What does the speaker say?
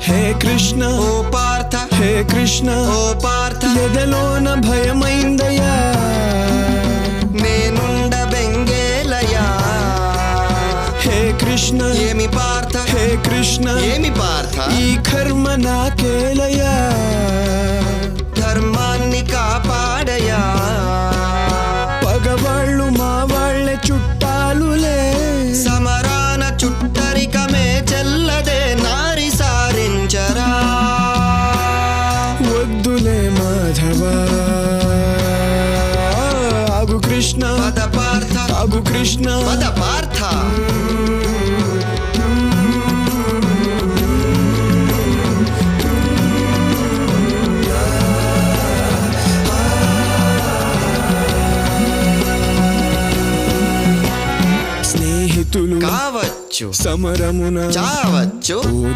హే కృష్ణ ఓ పార్థ హే కృష్ణ ఓ పార్థ ఎదలోన భయమైందయ్యా నేనుండ బెంగేలయా హే కృష్ణ ఏమి పార్థ హే కృష్ణ ఏమి పార్థ ఈ కర్మ నాకేలయ్యా ధర్మాన్ని కాపాడయా పగవాళ్ళు మా వాళ్ళే చుట్టాలులే సమరాన చుట్టరికమే చెల్లదే నారి సారించరా వద్దులే మాధవా ఆగు కృష్ణ పద పార్థ ఆగు కృష్ణ పద పార్థ స్నేహితులు కావచ్చు సమరమున చావచ్చు ఓ